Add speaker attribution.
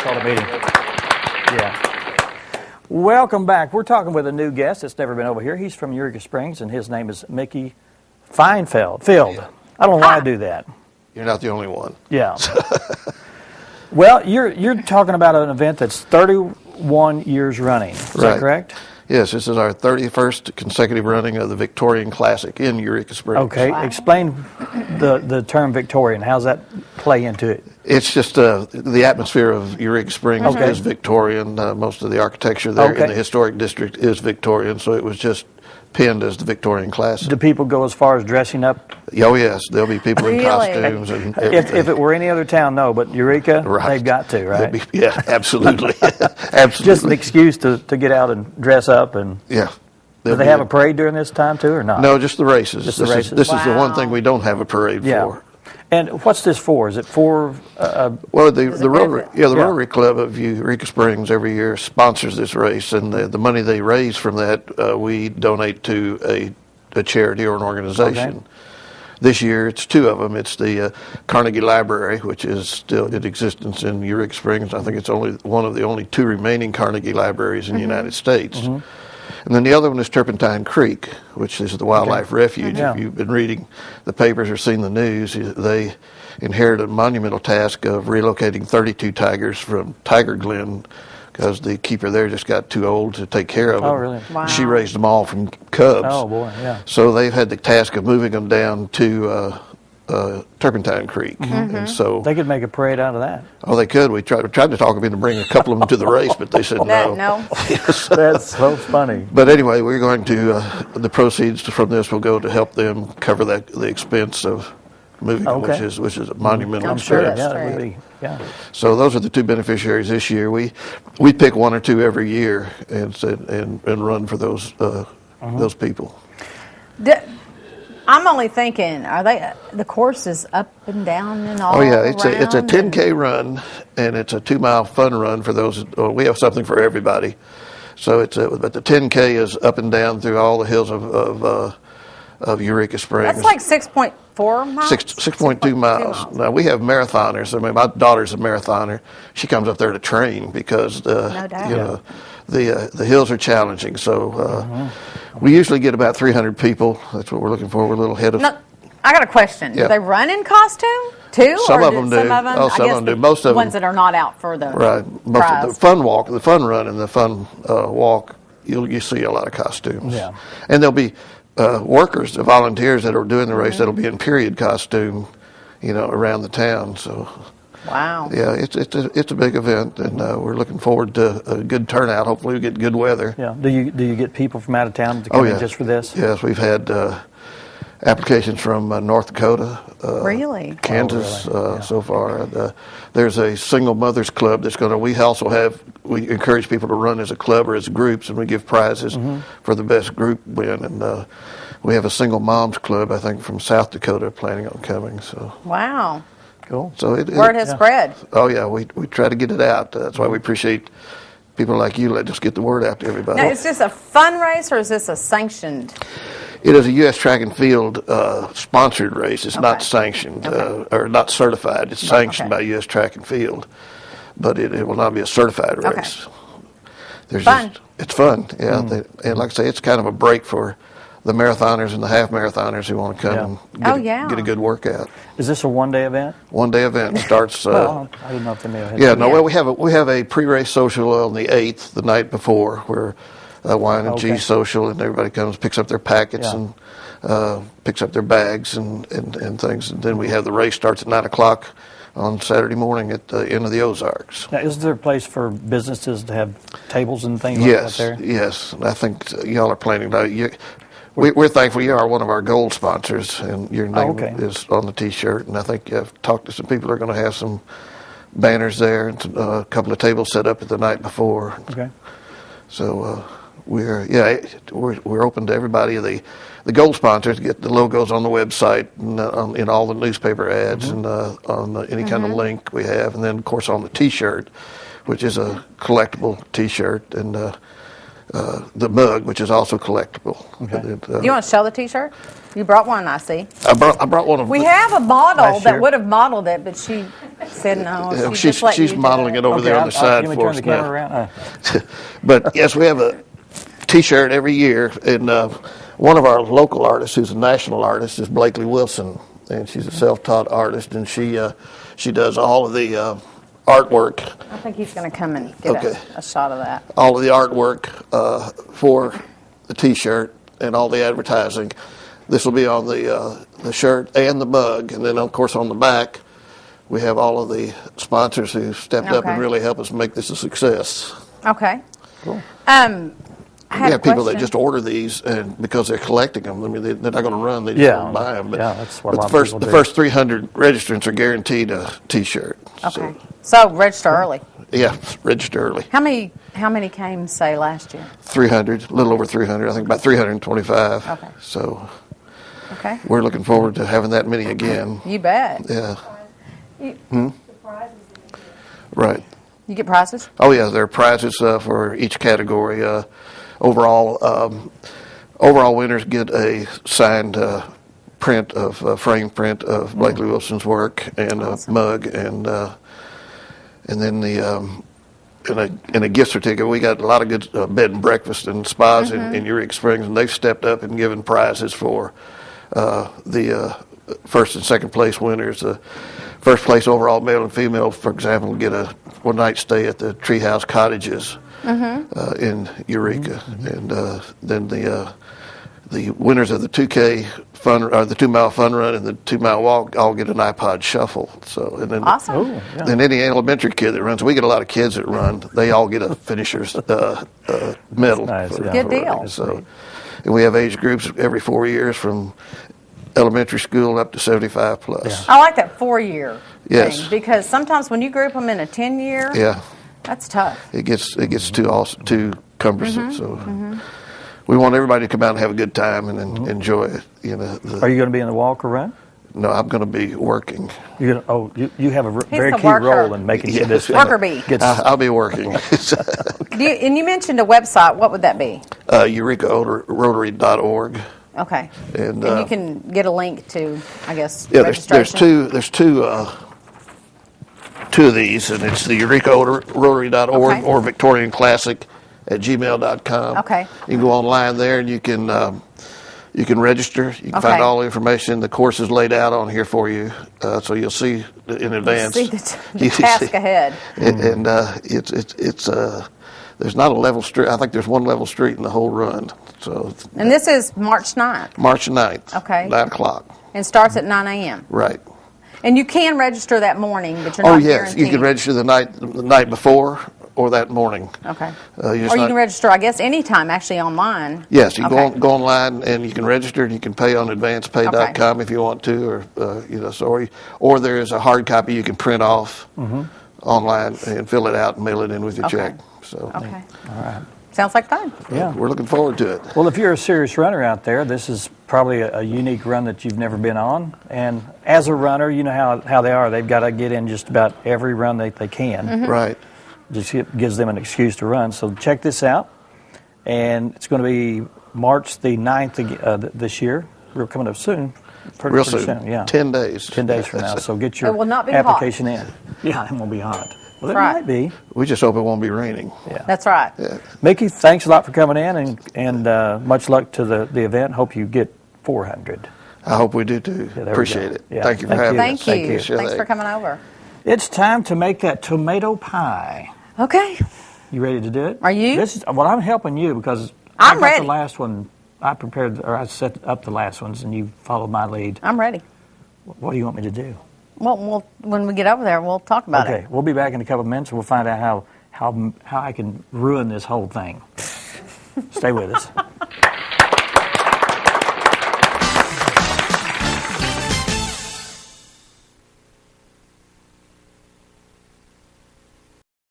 Speaker 1: call the meeting. Yeah. Welcome back. We're talking with a new guest that's never been over here. He's from Eureka Springs, and his name is Mickey Finefield. I don't know why I do that.
Speaker 2: You're not the only one.
Speaker 1: Yeah. Well, you're talking about an event that's 31 years running. Is that correct?
Speaker 2: Yes, this is our 31st consecutive running of the Victorian Classic in Eureka Springs.
Speaker 1: Okay, explain the term Victorian. How does that play into it?
Speaker 2: It's just the atmosphere of Eureka Springs is Victorian. Most of the architecture there in the historic district is Victorian, so it was just pinned as the Victorian Classic.
Speaker 1: Do people go as far as dressing up?
Speaker 2: Oh, yes. There'll be people in costumes. And
Speaker 1: if it were any other town, no, but Eureka, they've got to, right?
Speaker 2: Yeah, absolutely. Absolutely.
Speaker 1: Just an excuse to get out and dress up. And
Speaker 2: yeah.
Speaker 1: Do they have a parade during this time, too, or not?
Speaker 2: No, just the races.
Speaker 1: Just the races.
Speaker 2: This is the one thing we don't have a parade for.
Speaker 1: And what's this for? Is it for?
Speaker 2: Well, the Rotary Club of Eureka Springs every year sponsors this race, and the money they raise from that we donate to a charity or an organization. Okay. This year, it's two of them. It's the Carnegie Library, which is still in existence in Eureka Springs. I think it's only one of the only two remaining Carnegie libraries in the United States. And then the other one is Turpentine Creek, which is the wildlife refuge. If you've been reading the papers or seen the news, they inherited a monumental task of relocating 32 tigers from Tiger Glen because the keeper there just got too old to take care of them.
Speaker 1: Oh, really?
Speaker 3: Wow.
Speaker 2: She raised them all from cubs.
Speaker 1: Oh, boy, yeah.
Speaker 2: So they've had the task of moving them down to Turpentine Creek. And so
Speaker 1: they could make a parade out of that.
Speaker 2: Oh, they could. We tried to talk them into bringing a couple of them to the race, but they said no.
Speaker 3: No.
Speaker 1: That's so funny.
Speaker 2: But anyway, we're going to the proceeds from this will go to help them cover the expense of moving them, which is a monumental
Speaker 3: I'm sure
Speaker 2: expense.
Speaker 3: that's
Speaker 1: It would be. Yeah.
Speaker 2: So those are the two beneficiaries this year. We pick one or two every year and run for those people.
Speaker 3: I'm only thinking, are the course is up and down and all?
Speaker 2: Oh yeah, it's a 10K run, and it's a 2-mile fun run for those. We have something for everybody. So but the 10K is up and down through all the hills of Eureka Springs.
Speaker 3: That's like 6.4 miles.
Speaker 2: 6.2 miles. Now we have marathoners. I mean, my daughter's a marathoner. She comes up there to train because
Speaker 3: no doubt.
Speaker 2: The hills are challenging. So we usually get about 300 people. That's what we're looking for. We're a little ahead of.
Speaker 3: No, I got a question.
Speaker 2: Yeah.
Speaker 3: Do they run in costume too?
Speaker 2: Some of them do. Some of them do. Most of them.
Speaker 3: Ones that are not out for the
Speaker 2: Most of the fun walk, the fun run, and the fun walk. You see a lot of costumes.
Speaker 1: Yeah.
Speaker 2: And there'll be workers, the volunteers that are doing the race that'll be in period costume, around the town. So.
Speaker 3: Wow.
Speaker 2: Yeah, it's a big event, and we're looking forward to a good turnout. Hopefully, we get good weather.
Speaker 1: Yeah. Do you get people from out of town to come in just for this?
Speaker 2: Yes, we've had applications from North Dakota,
Speaker 3: really,
Speaker 2: Kansas, so far. There's a single mothers club that's going to. We encourage people to run as a club or as groups, and we give prizes for the best group win. And we have a single moms club, I think, from South Dakota planning on coming. So.
Speaker 3: Wow.
Speaker 1: Cool.
Speaker 2: So
Speaker 3: word has spread.
Speaker 2: Oh yeah, we try to get it out. That's why we appreciate people like you. Let us get the word out to everybody.
Speaker 3: Now, is this a fun race or is this a sanctioned?
Speaker 2: It is a U.S. Track and Field sponsored race. It's not sanctioned or not certified. It's sanctioned by U.S. Track and Field, but it will not be a certified race.
Speaker 3: Fun.
Speaker 2: It's fun. Yeah, and like I say, it's kind of a break for the marathoners and the half marathoners who want to come and get a good workout.
Speaker 1: Is this a one-day event?
Speaker 2: One-day event starts.
Speaker 1: Well, I didn't know if they may have had
Speaker 2: Well, we have a pre-race social on the 8th, the night before, where wine and cheese social, and everybody comes, picks up their packets and picks up their bags and things, and then we have the race starts at 9:00 on Saturday morning at the end of the Ozarks.
Speaker 1: Now, is there a place for businesses to have tables and things like that there?
Speaker 2: Yes. And I think y'all are planning now. We're thankful you are one of our gold sponsors, and your name is on the T-shirt. And I think I've talked to some people who are going to have some banners there and a couple of tables set up at the night before.
Speaker 1: Okay.
Speaker 2: So we're open to everybody. The gold sponsors get the logos on the website and in all the newspaper ads and on any kind of link we have, and then of course on the T-shirt, which is a collectible T-shirt, and the mug, which is also collectible.
Speaker 3: Okay. You want to show the T-shirt? You brought one, I see.
Speaker 2: I brought one of.
Speaker 3: We have a model that would have modeled it, but she Said no.
Speaker 2: You know,
Speaker 3: She just let
Speaker 2: she's
Speaker 3: you do
Speaker 2: modeling it over there on the side
Speaker 1: you may
Speaker 2: for
Speaker 1: turn
Speaker 2: us
Speaker 1: the camera
Speaker 2: now.
Speaker 1: around.
Speaker 2: But yes, we have a T-shirt every year, and one of our local artists, who's a national artist, is Blakely Wilson, and she's a self-taught artist, and she does all of the artwork.
Speaker 3: I think he's going to come and get a shot of that.
Speaker 2: All of the artwork for the T-shirt and all the advertising. This will be on the shirt and the mug, and then of course on the back we have all of the sponsors who stepped up and really helped us make this a success.
Speaker 3: Okay.
Speaker 1: Cool.
Speaker 3: I have
Speaker 2: people that just order these, and because they're collecting them, I mean they're not going to run; they just want to buy them. But,
Speaker 1: that's what
Speaker 2: but
Speaker 1: a lot of people do.
Speaker 2: The first 300 registrants are guaranteed a T-shirt.
Speaker 3: Okay. So register early.
Speaker 2: Yeah, register early.
Speaker 3: How many came, say, last year?
Speaker 2: 300, a little over 300. I think about 325.
Speaker 3: Okay.
Speaker 2: So
Speaker 3: Okay.
Speaker 2: we're looking forward to having that many again.
Speaker 3: You bet.
Speaker 2: Yeah.
Speaker 3: You,
Speaker 2: Right.
Speaker 3: you get prizes?
Speaker 2: Oh yeah, there are prizes for each category. Overall winners get a signed print of framed print of Blakely Wilson's work and a mug, and then and a gift certificate. We got a lot of good bed and breakfast and spas in Eureka Springs, and they've stepped up and given prizes for the first and second place winners. First place overall male and female, for example, get a one-night stay at the Treehouse Cottages in Eureka, and then the winners of the 2K fun, or the 2 mile fun run and the 2 mile walk, all get an iPod Shuffle. So and then
Speaker 3: Awesome.
Speaker 2: then any elementary kid that runs, we get a lot of kids that run. They all get a finisher's medal.
Speaker 1: Nice, yeah.
Speaker 3: Good deal.
Speaker 2: So, and we have age groups every 4 years from elementary school up to 75 plus.
Speaker 3: I like that 4-year
Speaker 2: Yes.
Speaker 3: thing, because sometimes when you group them in a 10-year,
Speaker 2: Yeah.
Speaker 3: that's tough.
Speaker 2: It gets too cumbersome. So we want everybody to come out and have a good time and enjoy it. You know.
Speaker 1: Are you going to be in the walk or run?
Speaker 2: No, I'm going to be working.
Speaker 1: You're gonna, you have a very
Speaker 3: the
Speaker 1: key
Speaker 3: worker.
Speaker 1: role in making sure this thing
Speaker 3: Worker bee.
Speaker 1: gets.
Speaker 2: I'll be working.
Speaker 3: And you mentioned a website. What would that be?
Speaker 2: EurekaRotary.org.
Speaker 3: Okay.
Speaker 2: And
Speaker 3: you can get a link to, I guess,
Speaker 2: Yeah, there's
Speaker 3: registration.
Speaker 2: two of these, and it's the EurekaRotary.org
Speaker 3: Okay.
Speaker 2: or VictorianClassic@gmail.com.
Speaker 3: Okay.
Speaker 2: You can go online there and you can register. You can find all the information. The course is laid out on here for you, so you'll see in advance.
Speaker 3: See the task ahead.
Speaker 2: And it's there's not a level street. I think there's one level street in the whole run. So.
Speaker 3: And this is March 9th.
Speaker 2: March 9th.
Speaker 3: Okay.
Speaker 2: 9 o'clock.
Speaker 3: And starts at 9 a.m.
Speaker 2: Right.
Speaker 3: And you can register that morning, but you're not guaranteed.
Speaker 2: You can register the night before or that morning.
Speaker 3: Okay.
Speaker 2: Or
Speaker 3: you can register, I guess, anytime, actually, online.
Speaker 2: Yes, you can go online and you can register, and you can pay on advancepay.com if you want to, or there is a hard copy you can print off online and fill it out and mail it in with your check. So.
Speaker 3: Okay.
Speaker 1: All right.
Speaker 3: Sounds like fun.
Speaker 1: Yeah.
Speaker 2: We're looking forward to it.
Speaker 1: Well, if you're a serious runner out there, this is probably a unique run that you've never been on. And as a runner, you know how they are. They've got to get in just about every run that they can.
Speaker 2: Right.
Speaker 1: Just gives them an excuse to run. So check this out. And it's going to be March the 9th this year. We're coming up soon.
Speaker 2: Real soon.
Speaker 1: Yeah.
Speaker 2: 10 days.
Speaker 1: 10 days from now. So get your
Speaker 3: It will not be
Speaker 1: application in. Yeah, it won't be hot. Well, it might be.
Speaker 2: We just hope it won't be raining.
Speaker 1: Yeah.
Speaker 3: That's right.
Speaker 2: Yeah.
Speaker 1: Mickey, thanks a lot for coming in, and much luck to the event. Hope you get 400.
Speaker 2: I hope we do too.
Speaker 1: Yeah,
Speaker 2: Appreciate it.
Speaker 1: Yeah.
Speaker 2: Thank you for having us.
Speaker 3: Thank you.
Speaker 2: Sure
Speaker 3: Thanks
Speaker 2: thing.
Speaker 3: for coming over.
Speaker 1: It's time to make that tomato pie.
Speaker 3: Okay.
Speaker 1: You ready to do it?
Speaker 3: Are you?
Speaker 1: I'm helping you because
Speaker 3: I'm
Speaker 1: I got
Speaker 3: ready.
Speaker 1: the last one. I set up the last ones, and you followed my lead.
Speaker 3: I'm ready.
Speaker 1: What do you want me to do?
Speaker 3: Well, when we get over there, we'll talk about it.
Speaker 1: Okay, we'll be back in a couple of minutes, and we'll find out how I can ruin this whole thing. Stay with us.